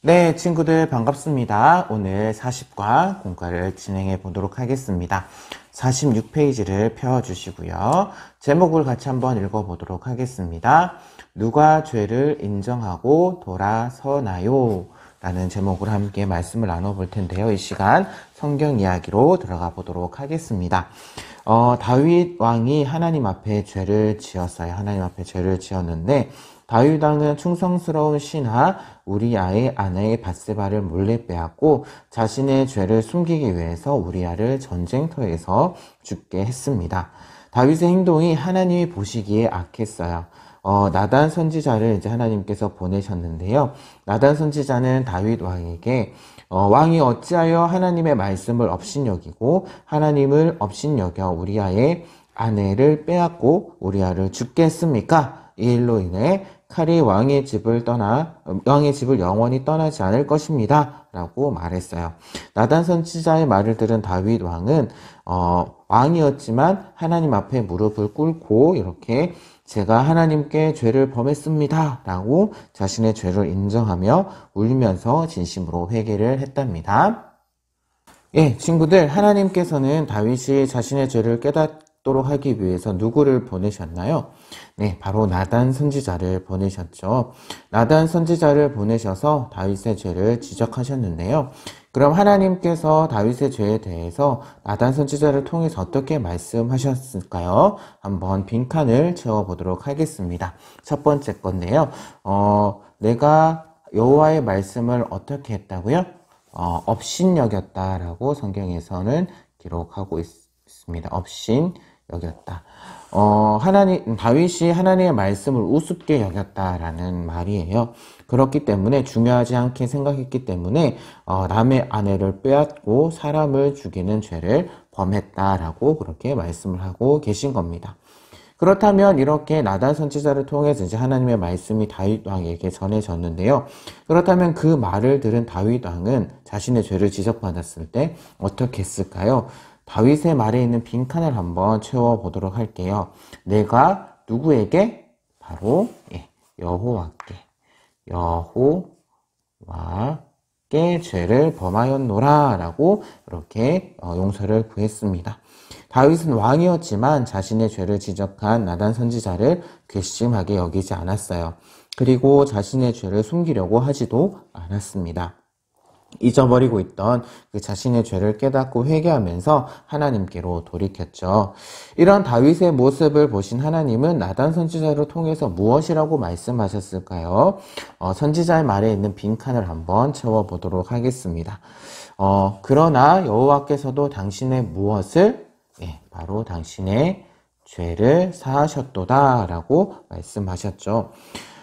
네, 친구들 반갑습니다. 오늘 40과 공과를 진행해 보도록 하겠습니다. 46페이지를 펴주시고요. 제목을 같이 한번 읽어보도록 하겠습니다. 누가 죄를 인정하고 돌아서나요? 라는 제목으로 함께 말씀을 나눠볼 텐데요. 이 시간 성경 이야기로 들어가 보도록 하겠습니다. 다윗 왕이 하나님 앞에 죄를 지었어요. 하나님 앞에 죄를 지었는데 다윗 왕은 충성스러운 신하 우리아의 아내 밧세바를 몰래 빼앗고 자신의 죄를 숨기기 위해서 우리아를 전쟁터에서 죽게 했습니다. 다윗의 행동이 하나님이 보시기에 악했어요. 나단 선지자를 이제 하나님께서 보내셨는데요. 나단 선지자는 다윗 왕에게 왕이 어찌하여 하나님의 말씀을 업신여기고 하나님을 업신여겨 우리아의 아내를 빼앗고 우리아를 죽게 했습니까? 이 일로 인해 칼이 왕의 집을 영원히 떠나지 않을 것입니다. 라고 말했어요. 나단 선지자의 말을 들은 다윗 왕은 왕이었지만 하나님 앞에 무릎을 꿇고 이렇게 제가 하나님께 죄를 범했습니다. 라고 자신의 죄를 인정하며 울면서 진심으로 회개를 했답니다. 예, 친구들, 하나님께서는 다윗이 자신의 죄를 깨닫도록 하기 위해서 누구를 보내셨나요? 네, 바로 나단 선지자를 보내셨죠. 나단 선지자를 보내셔서 다윗의 죄를 지적하셨는데요. 그럼 하나님께서 다윗의 죄에 대해서 나단 선지자를 통해서 어떻게 말씀하셨을까요? 한번 빈칸을 채워보도록 하겠습니다. 첫 번째 건데요. 내가 여호와의 말씀을 어떻게 했다고요? 업신여겼다라고 성경에서는 기록하고 있습니다. 업신여겼다. 다윗이 하나님의 말씀을 우습게 여겼다라는 말이에요. 그렇기 때문에 중요하지 않게 생각했기 때문에 남의 아내를 빼앗고 사람을 죽이는 죄를 범했다라고 그렇게 말씀을 하고 계신 겁니다. 그렇다면 이렇게 나단 선지자를 통해서 이제 하나님의 말씀이 다윗 왕에게 전해졌는데요. 그렇다면 그 말을 들은 다윗 왕은 자신의 죄를 지적받았을 때 어떻게 했을까요? 다윗의 말에 있는 빈칸을 한번 채워보도록 할게요. 내가 누구에게? 바로 여호와께 죄를 범하였노라 라고 이렇게 용서를 구했습니다. 다윗은 왕이었지만 자신의 죄를 지적한 나단 선지자를 괘씸하게 여기지 않았어요. 그리고 자신의 죄를 숨기려고 하지도 않았습니다. 잊어버리고 있던 그 자신의 죄를 깨닫고 회개하면서 하나님께로 돌이켰죠. 이런 다윗의 모습을 보신 하나님은 나단 선지자를 통해서 무엇이라고 말씀하셨을까요? 선지자의 말에 있는 빈칸을 한번 채워보도록 하겠습니다. 그러나 여호와께서도 당신의 무엇을? 바로 당신의 죄를 사하셨도다 라고 말씀하셨죠.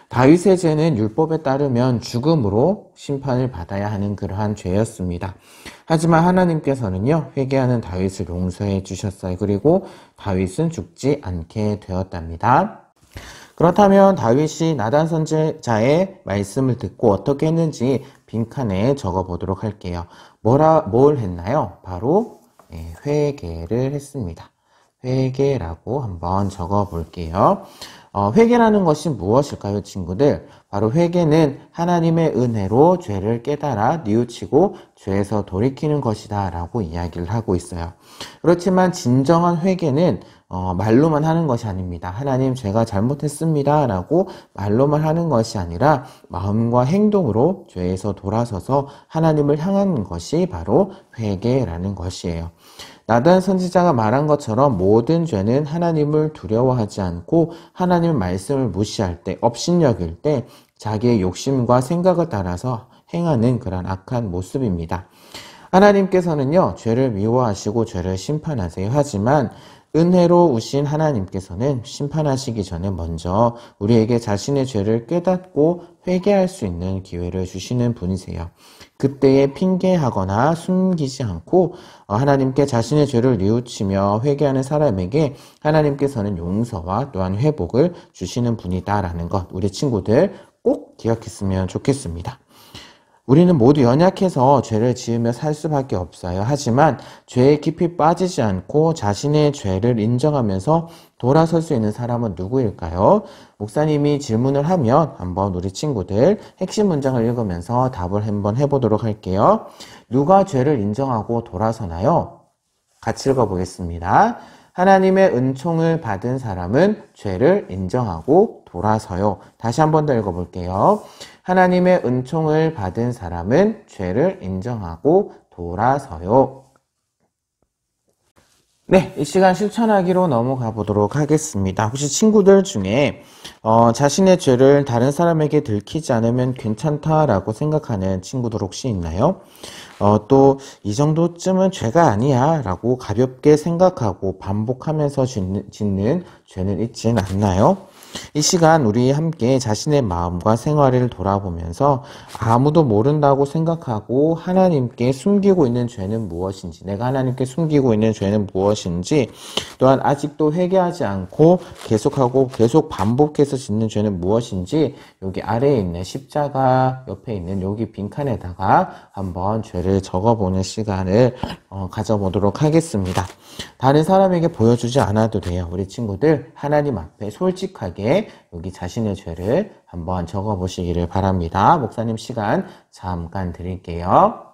다윗의 죄는 율법에 따르면 죽음으로 심판을 받아야 하는 그러한 죄였습니다. 하지만 하나님께서는요, 회개하는 다윗을 용서해 주셨어요. 그리고 다윗은 죽지 않게 되었답니다. 그렇다면 다윗이 나단 선지자의 말씀을 듣고 어떻게 했는지 빈칸에 적어보도록 할게요. 뭘 했나요? 바로 회개를 했습니다. 회개라고 한번 적어볼게요. 회개라는 것이 무엇일까요, 친구들? 바로 회개는 하나님의 은혜로 죄를 깨달아 뉘우치고 죄에서 돌이키는 것이다 라고 이야기를 하고 있어요. 그렇지만 진정한 회개는 말로만 하는 것이 아닙니다. 하나님, 제가 잘못했습니다 라고 말로만 하는 것이 아니라 마음과 행동으로 죄에서 돌아서서 하나님을 향하는 것이 바로 회개라는 것이에요. 나단 선지자가 말한 것처럼 모든 죄는 하나님을 두려워하지 않고 하나님의 말씀을 무시할 때, 업신여길 때 자기의 욕심과 생각을 따라서 행하는 그런 악한 모습입니다. 하나님께서는요, 죄를 미워하시고 죄를 심판하세요. 하지만 은혜로우신 하나님께서는 심판하시기 전에 먼저 우리에게 자신의 죄를 깨닫고 회개할 수 있는 기회를 주시는 분이세요. 그때에 핑계하거나 숨기지 않고 하나님께 자신의 죄를 뉘우치며 회개하는 사람에게 하나님께서는 용서와 또한 회복을 주시는 분이다라는 것, 우리 친구들 꼭 기억했으면 좋겠습니다. 우리는 모두 연약해서 죄를 지으며 살 수밖에 없어요. 하지만 죄에 깊이 빠지지 않고 자신의 죄를 인정하면서 돌아설 수 있는 사람은 누구일까요? 목사님이 질문을 하면 한번 우리 친구들 핵심 문장을 읽으면서 답을 한번 해보도록 할게요. 누가 죄를 인정하고 돌아서나요? 같이 읽어보겠습니다. 하나님의 은총을 받은 사람은 죄를 인정하고 돌아서요. 다시 한 번 더 읽어볼게요. 하나님의 은총을 받은 사람은 죄를 인정하고 돌아서요. 네, 이 시간 실천하기로 넘어가 보도록 하겠습니다. 혹시 친구들 중에 자신의 죄를 다른 사람에게 들키지 않으면 괜찮다라고 생각하는 친구들 혹시 있나요? 또 이 정도쯤은 죄가 아니야 라고 가볍게 생각하고 반복하면서 짓는 죄는 있진 않나요? 이 시간 우리 함께 자신의 마음과 생활을 돌아보면서 아무도 모른다고 생각하고 하나님께 숨기고 있는 죄는 무엇인지, 내가 하나님께 숨기고 있는 죄는 무엇인지, 또한 아직도 회개하지 않고 계속 반복해서 짓는 죄는 무엇인지 여기 아래에 있는 십자가 옆에 있는 여기 빈칸에다가 한번 죄를 적어보는 시간을 가져보도록 하겠습니다. 다른 사람에게 보여주지 않아도 돼요. 우리 친구들 하나님 앞에 솔직하게 여기 자신의 죄를 한번 적어보시기를 바랍니다. 목사님 시간 잠깐 드릴게요.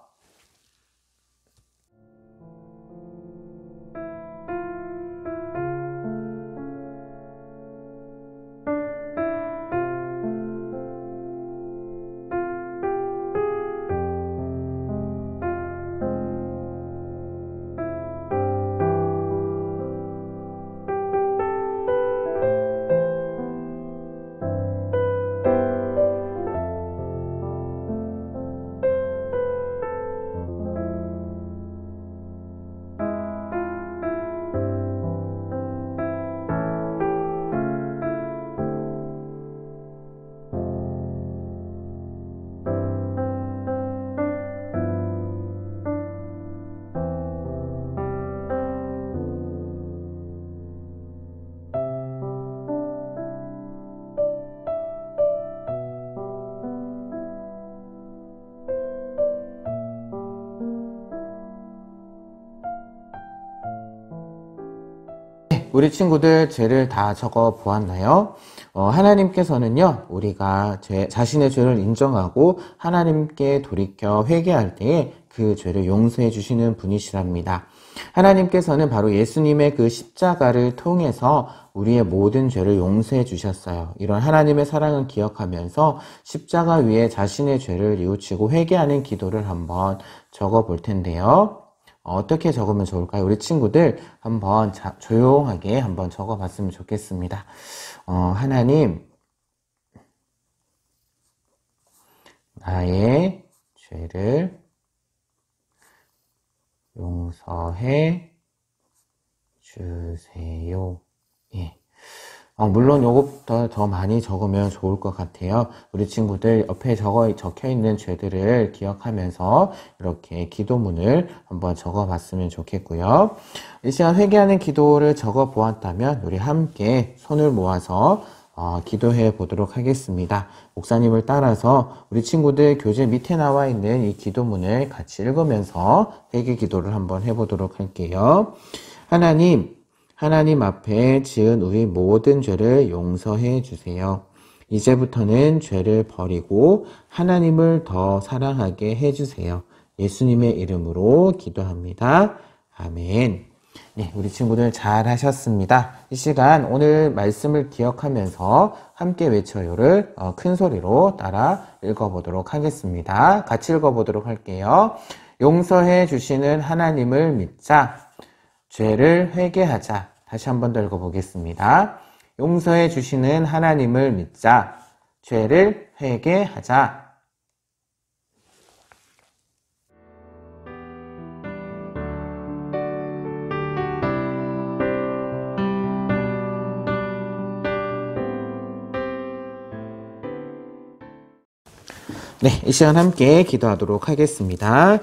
우리 친구들 죄를 다 적어 보았나요? 하나님께서는요, 우리가 자신의 죄를 인정하고 하나님께 돌이켜 회개할 때에 그 죄를 용서해 주시는 분이시랍니다. 하나님께서는 바로 예수님의 그 십자가를 통해서 우리의 모든 죄를 용서해 주셨어요. 이런 하나님의 사랑을 기억하면서 십자가 위에 자신의 죄를 뉘우치고 회개하는 기도를 한번 적어 볼 텐데요. 어떻게 적으면 좋을까요? 우리 친구들 한번 조용하게 한번 적어봤으면 좋겠습니다. 하나님, 나의 죄를 용서해 주세요. 예. 물론 요것부터 더 많이 적으면 좋을 것 같아요. 우리 친구들 옆에 적혀 있는 죄들을 기억하면서 이렇게 기도문을 한번 적어봤으면 좋겠고요. 이 시간 회개하는 기도를 적어 보았다면 우리 함께 손을 모아서 기도해 보도록 하겠습니다. 목사님을 따라서 우리 친구들 교재 밑에 나와 있는 이 기도문을 같이 읽으면서 회개 기도를 한번 해보도록 할게요. 하나님 앞에 지은 우리 모든 죄를 용서해 주세요. 이제부터는 죄를 버리고 하나님을 더 사랑하게 해주세요. 예수님의 이름으로 기도합니다. 아멘. 네, 우리 친구들 잘 하셨습니다. 이 시간 오늘 말씀을 기억하면서 함께 외쳐요를 큰 소리로 따라 읽어보도록 하겠습니다. 같이 읽어보도록 할게요. 용서해 주시는 하나님을 믿자. 죄를 회개하자. 다시 한 번 더 읽어보겠습니다. 용서해 주시는 하나님을 믿자. 죄를 회개하자. 네, 이 시간 함께 기도하도록 하겠습니다.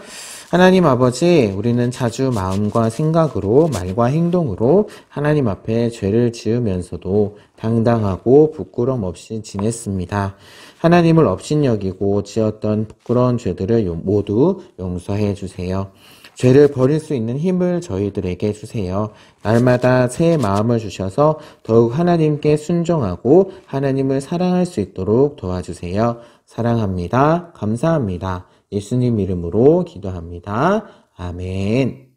하나님 아버지, 우리는 자주 마음과 생각으로, 말과 행동으로 하나님 앞에 죄를 지으면서도 당당하고 부끄럼 없이 지냈습니다. 하나님을 업신여기고 지었던 부끄러운 죄들을 모두 용서해 주세요. 죄를 버릴 수 있는 힘을 저희들에게 주세요. 날마다 새 마음을 주셔서 더욱 하나님께 순종하고 하나님을 사랑할 수 있도록 도와주세요. 사랑합니다. 감사합니다. 예수님 이름으로 기도합니다. 아멘.